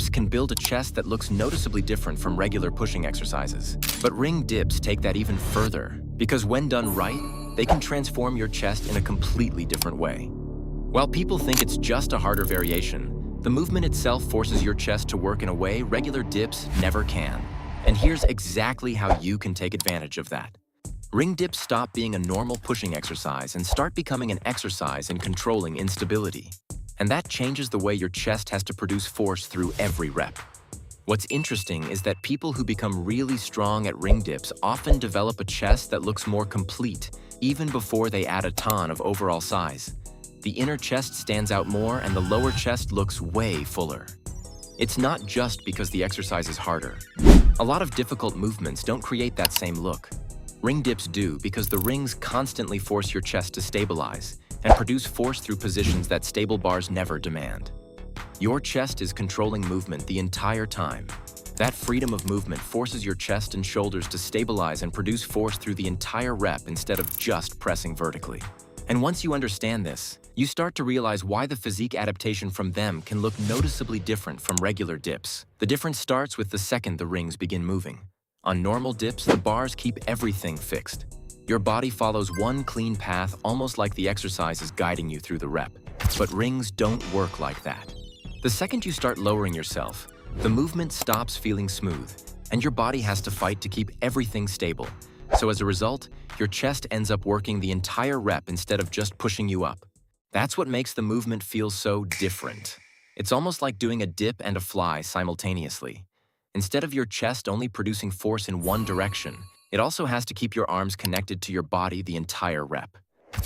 dips can build a chest that looks noticeably different from regular pushing exercises. But ring dips take that even further, because when done right, they can transform your chest in a completely different way. While people think it's just a harder variation, the movement itself forces your chest to work in a way regular dips never can. And here's exactly how you can take advantage of that. Ring dips stop being a normal pushing exercise and start becoming an exercise in controlling instability. And that changes the way your chest has to produce force through every rep. What's interesting is that people who become really strong at ring dips often develop a chest that looks more complete, even before they add a ton of overall size. The inner chest stands out more and the lower chest looks way fuller. It's not just because the exercise is harder. A lot of difficult movements don't create that same look. Ring dips do because the rings constantly force your chest to stabilize and produce force through positions that stable bars never demand. Your chest is controlling movement the entire time. That freedom of movement forces your chest and shoulders to stabilize and produce force through the entire rep instead of just pressing vertically. And once you understand this, you start to realize why the physique adaptation from them can look noticeably different from regular dips. The difference starts with the second the rings begin moving. On normal dips, the bars keep everything fixed. Your body follows one clean path, almost like the exercise is guiding you through the rep. But rings don't work like that. The second you start lowering yourself, the movement stops feeling smooth, and your body has to fight to keep everything stable. So as a result, your chest ends up working the entire rep instead of just pushing you up. That's what makes the movement feel so different. It's almost like doing a dip and a fly simultaneously. Instead of your chest only producing force in one direction, it also has to keep your arms connected to your body the entire rep.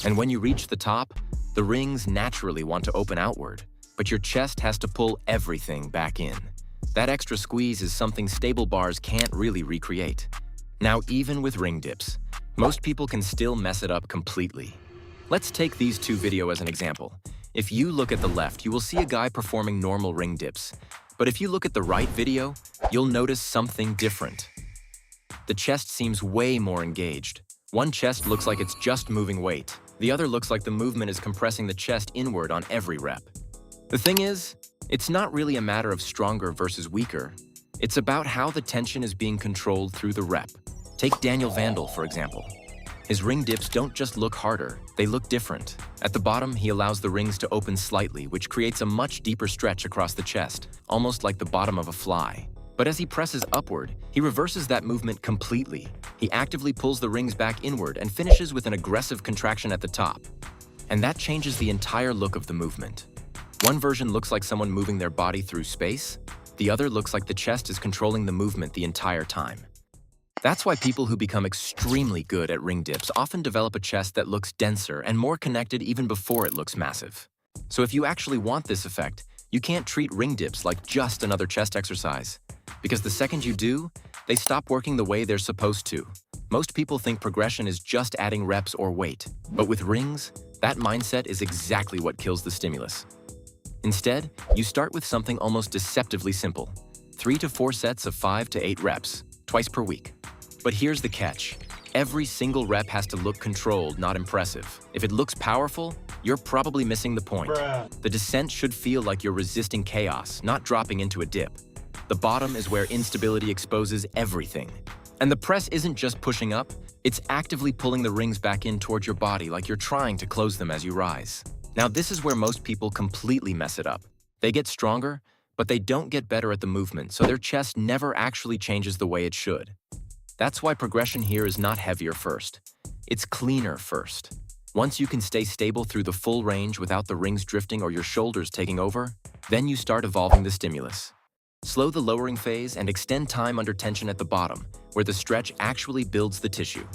And when you reach the top, the rings naturally want to open outward, but your chest has to pull everything back in. That extra squeeze is something stable bars can't really recreate. Now, even with ring dips, most people can still mess it up completely. Let's take these two videos as an example. If you look at the left, you will see a guy performing normal ring dips. But if you look at the right video, you'll notice something different. The chest seems way more engaged. One chest looks like it's just moving weight. The other looks like the movement is compressing the chest inward on every rep. The thing is, it's not really a matter of stronger versus weaker. It's about how the tension is being controlled through the rep. Take Daniel Vandal, for example. His ring dips don't just look harder, they look different. At the bottom, he allows the rings to open slightly, which creates a much deeper stretch across the chest, almost like the bottom of a fly. But as he presses upward, he reverses that movement completely. He actively pulls the rings back inward and finishes with an aggressive contraction at the top. And that changes the entire look of the movement. One version looks like someone moving their body through space. The other looks like the chest is controlling the movement the entire time. That's why people who become extremely good at ring dips often develop a chest that looks denser and more connected even before it looks massive. So if you actually want this effect, you can't treat ring dips like just another chest exercise. Because the second you do, they stop working the way they're supposed to. Most people think progression is just adding reps or weight. But with rings, that mindset is exactly what kills the stimulus. Instead, you start with something almost deceptively simple. 3 to 4 sets of 5 to 8 reps, twice per week. But here's the catch. Every single rep has to look controlled, not impressive. If it looks powerful, you're probably missing the point. The descent should feel like you're resisting chaos, not dropping into a dip. The bottom is where instability exposes everything. And the press isn't just pushing up, it's actively pulling the rings back in toward your body like you're trying to close them as you rise. Now, this is where most people completely mess it up. They get stronger, but they don't get better at the movement, so their chest never actually changes the way it should. That's why progression here is not heavier first. It's cleaner first. Once you can stay stable through the full range without the rings drifting or your shoulders taking over, then you start evolving the stimulus. Slow the lowering phase and extend time under tension at the bottom, where the stretch actually builds the tissue.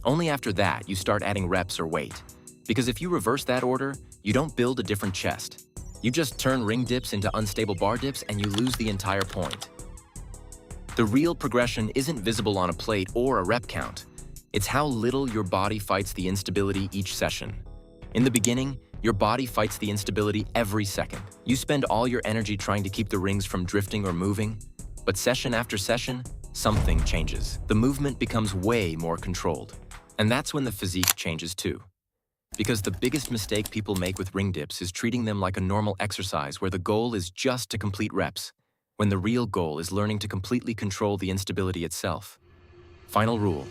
Only after that, you start adding reps or weight. Because if you reverse that order, you don't build a different chest. You just turn ring dips into unstable bar dips and you lose the entire point. The real progression isn't visible on a plate or a rep count. It's how little your body fights the instability each session. In the beginning, your body fights the instability every second. You spend all your energy trying to keep the rings from drifting or moving, but session after session, something changes. The movement becomes way more controlled. And that's when the physique changes too. Because the biggest mistake people make with ring dips is treating them like a normal exercise where the goal is just to complete reps. when the real goal is learning to completely control the instability itself. Final rule: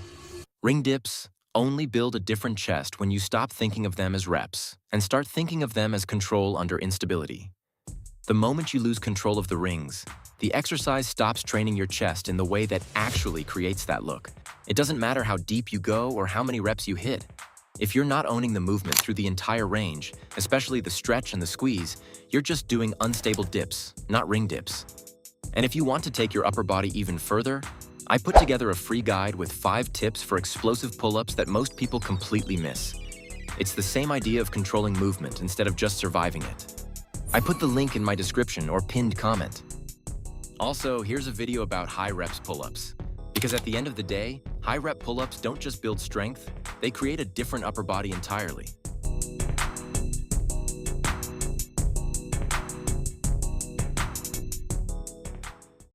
ring dips only build a different chest when you stop thinking of them as reps and start thinking of them as control under instability. The moment you lose control of the rings, the exercise stops training your chest in the way that actually creates that look. It doesn't matter how deep you go or how many reps you hit. If you're not owning the movement through the entire range, especially the stretch and the squeeze, you're just doing unstable dips, not ring dips. And if you want to take your upper body even further, I put together a free guide with 5 tips for explosive pull-ups that most people completely miss. It's the same idea of controlling movement instead of just surviving it. I put the link in my description or pinned comment. Also, here's a video about high reps pull-ups. Because at the end of the day, high rep pull-ups don't just build strength, they create a different upper body entirely.